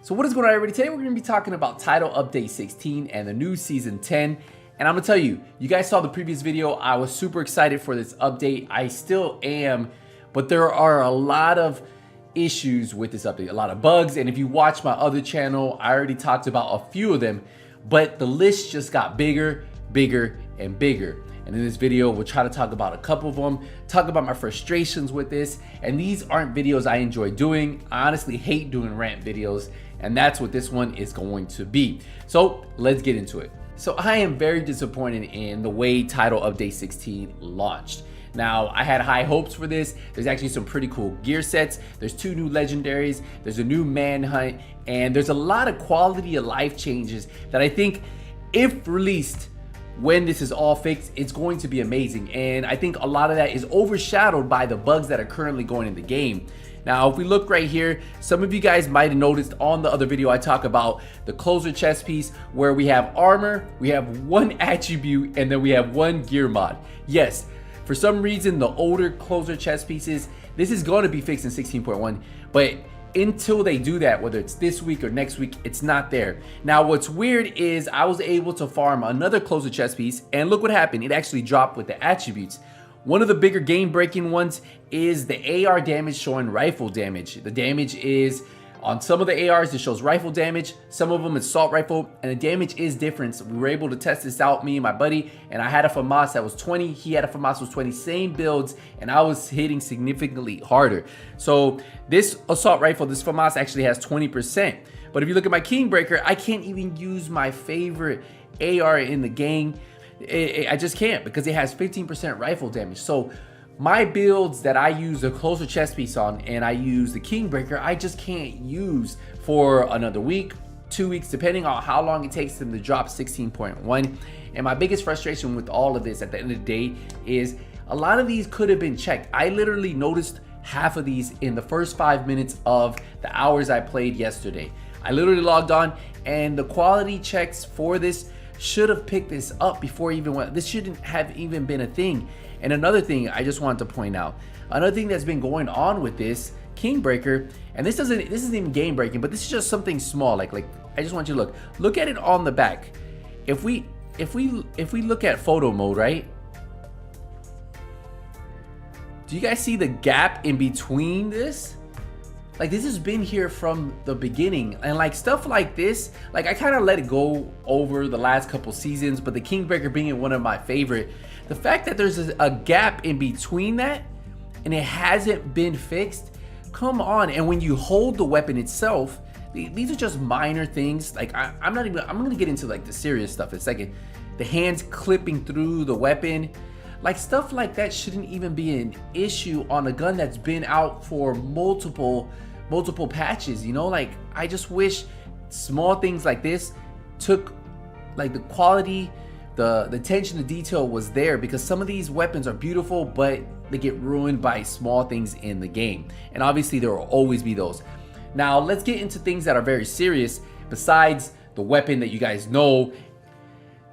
So what is going on, everybody? Today we're going to be talking about Title Update 16 and the new Season 10. And I'm going to tell you, you guys saw the previous video. I was super excited for this update. I still am, but there are a lot of issues with this update, a lot of bugs. And if you watch my other channel, I already talked about a few of them, but the list just got bigger, bigger, and bigger. And in this video, we'll try to talk about a couple of them, talk about my frustrations with this. And these aren't videos I enjoy doing. I honestly hate doing rant videos, and that's what this one is going to be. So let's get into it. So I am very disappointed in the way Title Update 16 launched. Now, I had high hopes for this. There's actually some pretty cool gear sets. There's 2 new legendaries. There's a new manhunt, and there's a lot of quality of life changes that I think, if released when this is all fixed, it's going to be amazing. And I think a lot of that is overshadowed by the bugs that are currently going in the game. Now, if we look right here, some of you guys might have noticed on the other video I talk about the closer chest piece where we have armor, we have 1 attribute, and then we have 1 gear mod. Yes, for some reason, the older closer chest pieces, this is going to be fixed in 16.1, but until they do that, whether it's this week or next week, it's not there. Now, what's weird is I was able to farm another closer chest piece, and look what happened. It actually dropped with the attributes. One of the bigger game-breaking ones is the AR damage showing rifle damage. The damage is, on some of the ARs, it shows rifle damage. Some of them assault rifle, and the damage is different. So we were able to test this out, me and my buddy, and I had a FAMAS that was 20. He had a FAMAS that was 20, same builds, and I was hitting significantly harder. So this assault rifle, this FAMAS actually has 20%. But if you look at my Kingbreaker, I can't even use my favorite AR in the game. I just can't, because it has 15% rifle damage. So my builds that I use the closer chest piece on and I use the Kingbreaker, I just can't use for another week, 2 weeks, depending on how long it takes them to drop 16.1. And my biggest frustration with all of this at the end of the day is a lot of these could have been checked. I literally noticed half of these in the first 5 minutes of the hours I played yesterday. I literally logged on, and the quality checks for this should have picked this up before even went. This shouldn't have even been a thing. And another thing I just wanted to point out, another thing that's been going on with this Kingbreaker, and this isn't even game breaking, but this is just something small. Like I just want you to look at it on the back. If we look at photo mode, right? Do you guys see the gap in between this? Like, this has been here from the beginning, and like stuff like this, like I kind of let it go over the last couple seasons, but the Kingbreaker being one of my favorite, the fact that there's a gap in between that and it hasn't been fixed, come on. And when you hold the weapon itself, these are just minor things. Like I'm gonna get into like the serious stuff in a second. The hands clipping through the weapon, like stuff like that shouldn't even be an issue on a gun that's been out for multiple patches, you know? Like, I just wish small things like this took, like, the quality, the attention to detail was there, because some of these weapons are beautiful, but they get ruined by small things in the game. And obviously there will always be those. Now let's get into things that are very serious besides the weapon that you guys know.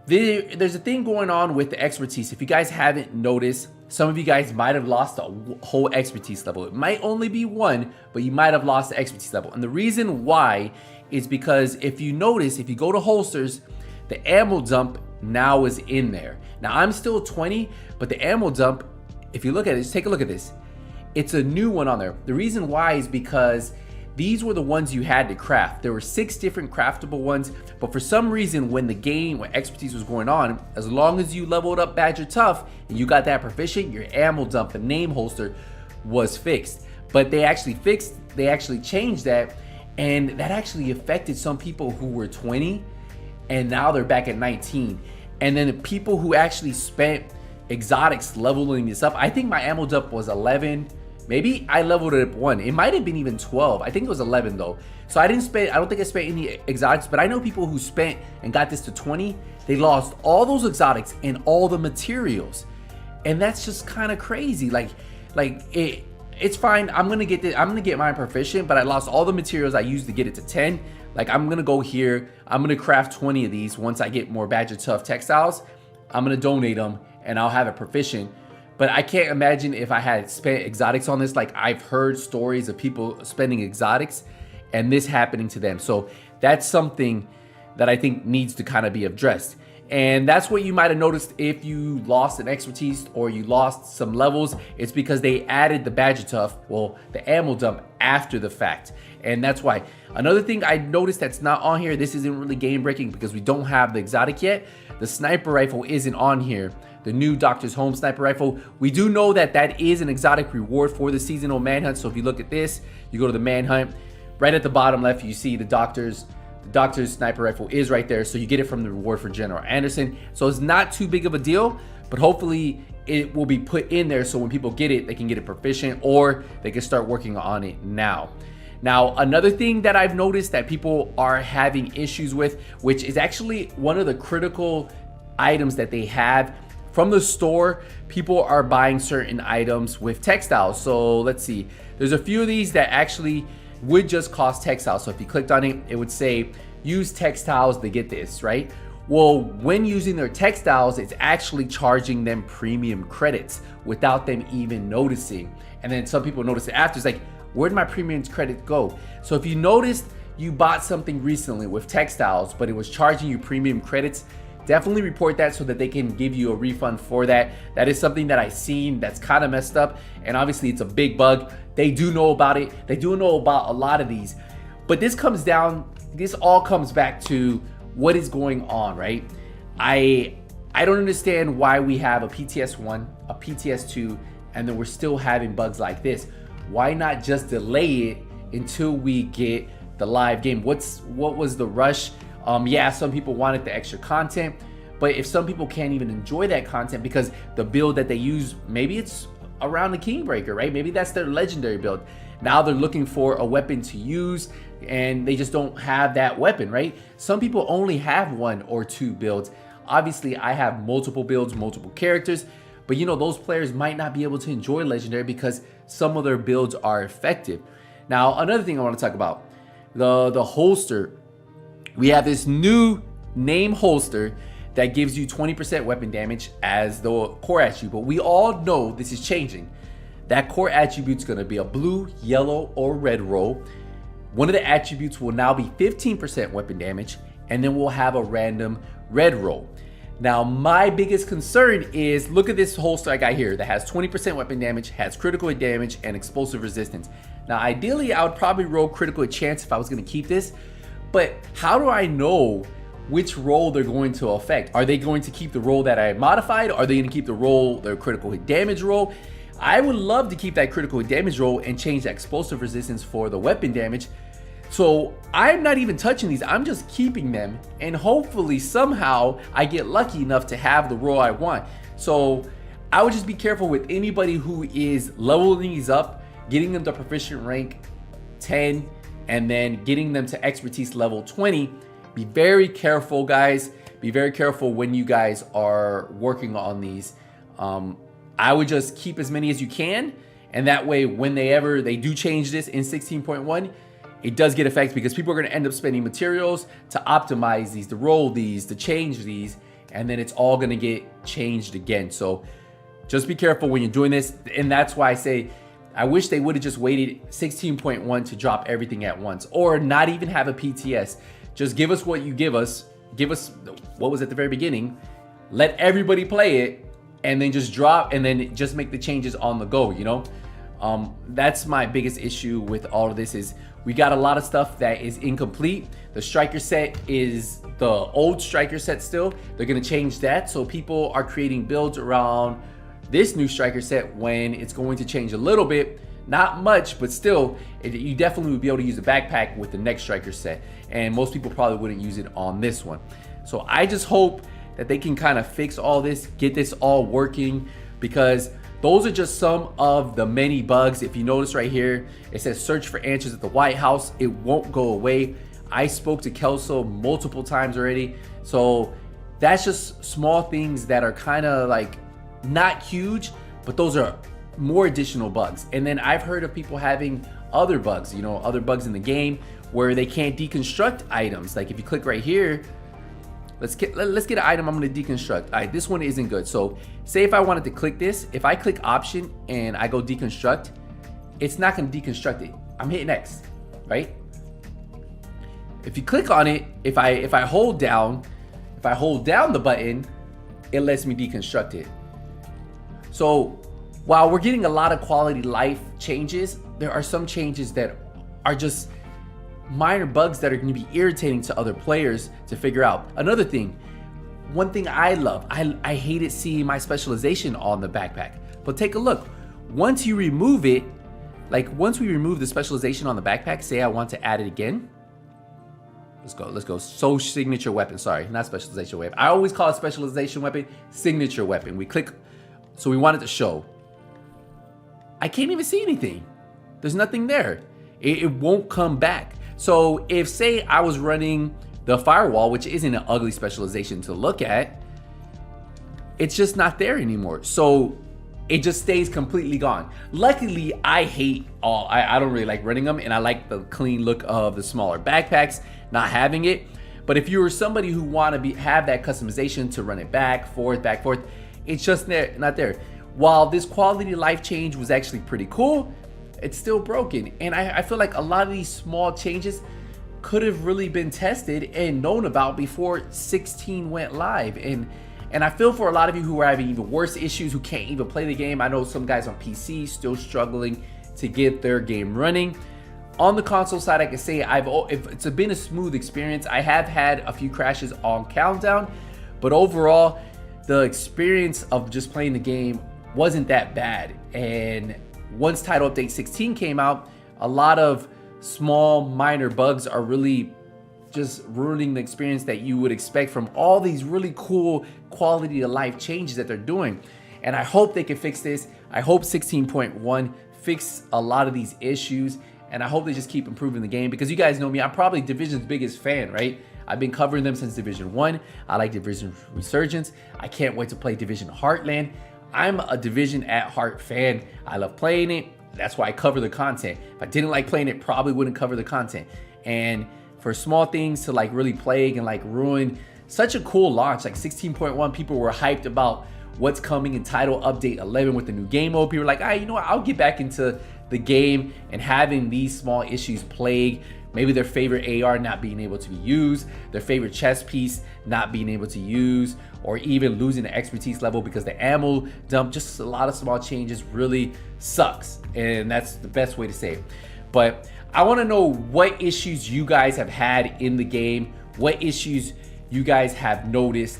There's a thing going on with the expertise. If you guys haven't noticed, some of you guys might have lost a whole expertise level. It might only be 1, but you might have lost the expertise level. And the reason why is because if you notice, if you go to holsters, the ammo dump now is in there. Now I'm still 20, but the ammo dump, if you look at it, just take a look at this. It's a new one on there. The reason why is because these were the ones you had to craft. There were 6 different craftable ones, but for some reason when expertise was going on, as long as you leveled up Badger Tough and you got that proficient, your ammo dump, the name holster, was fixed. But they actually changed that, and that actually affected some people who were 20 and now they're back at 19. And then the people who actually spent exotics leveling this up, I think my ammo dump was 11. Maybe I leveled it up 1. It might have been even 12. I think it was 11 though. So I don't think I spent any exotics, but I know people who spent and got this to 20. They lost all those exotics and all the materials. And that's just kind of crazy. It's fine. I'm gonna get mine proficient, but I lost all the materials I used to get it to 10. Like, I'm gonna go here. I'm gonna craft 20 of these once I get more Badger Tough textiles. I'm gonna donate them and I'll have it proficient. But I can't imagine if I had spent exotics on this. Like, I've heard stories of people spending exotics and this happening to them. So that's something that I think needs to kind of be addressed. And that's what you might have noticed if you lost an expertise or you lost some levels. It's because they added the Badger Tuff, well, the ammo dump after the fact. And that's why. Another thing I noticed that's not on here, this isn't really game breaking because we don't have the exotic yet. The sniper rifle isn't on here. The new Doctor's Home sniper rifle. We do know that that is an exotic reward for the seasonal manhunt. So if you look at this, you go to the manhunt, right at the bottom left, you see the Doctor's sniper rifle is right there. So you get it from the reward for General Anderson. So it's not too big of a deal, but hopefully it will be put in there so when people get it, they can get it proficient or they can start working on it now. Now, another thing that I've noticed that people are having issues with, which is actually one of the critical items that they have from the store, people are buying certain items with textiles. So let's see, there's a few of these that actually would just cost textiles. So if you clicked on it, it would say use textiles to get this, right? Well, when using their textiles, it's actually charging them premium credits without them even noticing. And then some people notice it after. It's like, where'd my premium credit go? So if you noticed you bought something recently with textiles, but it was charging you premium credits, definitely report that so that they can give you a refund for that. That is something that I've seen that's kind of messed up. And obviously it's a big bug. They do know about it. They do know about a lot of these. But this all comes back to what is going on, right? I don't understand why we have a PTS1, a PTS2, and then we're still having bugs like this. Why not just delay it until we get the live game? What was the rush? Yeah, some people wanted the extra content, but if some people can't even enjoy that content because the build that they use, maybe it's around the Kingbreaker, right? Maybe that's their legendary build. Now they're looking for a weapon to use and they just don't have that weapon, right? Some people only have 1 or 2 builds. Obviously, I have multiple builds, multiple characters, but you know, those players might not be able to enjoy legendary because some of their builds are effective. Now, another thing I want to talk about, the holster. We have this new name holster that gives you 20% weapon damage as the core attribute, but we all know this is changing. That core attribute is going to be a blue, yellow, or red roll. One of the attributes will now be 15% weapon damage, and then we'll have a random red roll. Now, my biggest concern is, look at this holster I got here that has 20% weapon damage, has critical hit damage, and explosive resistance. Now, ideally, I would probably roll critical hit chance if I was going to keep this, but how do I know which roll they're going to affect? Are they going to keep the roll that I modified? Are they going to keep the roll, their critical hit damage roll? I would love to keep that critical hit damage roll and change that explosive resistance for the weapon damage. So I'm not even touching these. I'm just keeping them, and hopefully somehow I get lucky enough to have the roll I want. So I would just be careful with anybody who is leveling these up, getting them to proficient rank 10, and then getting them to expertise level 20. Be very careful, guys. Be very careful when you guys are working on these. I would just keep as many as you can, and that way when they do change this in 16.1, it does get effects because people are going to end up spending materials to optimize these, to roll these, to change these, and then it's all going to get changed again. So just be careful when you're doing this, and that's why I say I wish they would have just waited 16.1 to drop everything at once, or not even have a PTS. Just give us what you give us. Give us what was at the very beginning. Let everybody play it, and then just drop, and then just make the changes on the go, you know? That's my biggest issue with all of this is we got a lot of stuff that is incomplete. The striker set is the old striker set still. They're gonna change that, so people are creating builds around this new striker set when it's going to change a little bit. Not much, but still, you definitely would be able to use a backpack with the next striker set, and most people probably wouldn't use it on this one. So I just hope that they can kind of fix all this, get this all working, because those are just some of the many bugs. If you notice right here, it says search for answers at the White House. It won't go away. I spoke to Kelso multiple times already. So that's just small things that are kind of like not huge, but those are more additional bugs. And then I've heard of people having other bugs, you know, other bugs in the game where they can't deconstruct items. Like if you click right here, let's get an item I'm going to deconstruct. All right, this one isn't good. So say if I wanted to click this, if I click option and I go deconstruct, it's not going to deconstruct it. I'm hitting X, right? If you click on it, if I hold down the button, it lets me deconstruct it. So while we're getting a lot of quality life changes, there are some changes that are just minor bugs that are going to be irritating to other players to figure out. Another thing, one thing I love, I hated seeing my specialization on the backpack. But take a look. Once you remove it, like once we remove the specialization on the backpack, say I want to add it again. Let's go. So signature weapon, sorry, not specialization weapon. I always call it specialization weapon, signature weapon. We click, so we want it to show. I can't even see anything. There's nothing there. It won't come back. So if say I was running the firewall, which isn't an ugly specialization to look at, it's just not there anymore. So it just stays completely gone. Luckily, I don't really like running them, and I like the clean look of the smaller backpacks, not having it. But if you're somebody who want to have that customization to run it back, forth, it's just not there. While this quality of life change was actually pretty cool, it's still broken. And I feel like a lot of these small changes could have really been tested and known about before 16 went live. And I feel for a lot of you who are having even worse issues, who can't even play the game. I know some guys on PC still struggling to get their game running. On the console side, I can say it's been a smooth experience. I have had a few crashes on Countdown, but overall, the experience of just playing the game wasn't that bad. And once Title Update 16 came out, a lot of small minor bugs are really just ruining the experience that you would expect from all these really cool quality of life changes that they're doing. And I hope they can fix this. I hope 16.1 fix a lot of these issues, and I hope they just keep improving the game, because you guys know me, I'm probably Division's biggest fan, right? I've been covering them since Division 1. I like Division Resurgence. I can't wait to play Division Heartland. I'm a Division at heart fan. I love playing it. That's why I cover the content. If I didn't like playing it, probably wouldn't cover the content. And for small things to like really plague and like ruin such a cool launch, like 16.1, people were hyped about what's coming in Title Update 11 with the new game mode. People were like, you know what, I'll get back into the game, and having these small issues plague maybe their favorite AR not being able to be used, their favorite chest piece not being able to use, or even losing the expertise level because the ammo dump. Just a lot of small changes really sucks, and that's the best way to say it. But I want to know what issues you guys have had in the game, what issues you guys have noticed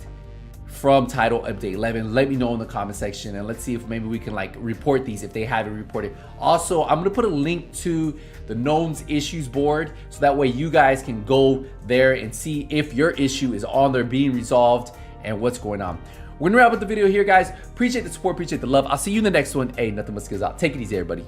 from Title Update 11. Let me know in the comment section, and let's see if maybe we can like report these if they haven't reported. Also, I'm gonna put a link to the Gnomes issues board, so that way you guys can go there and see if your issue is on there being resolved and what's going on. We're gonna wrap up the video here, guys. Appreciate the support, appreciate the love. I'll see you in the next one. Hey, nothing but skills out. Take it easy, everybody.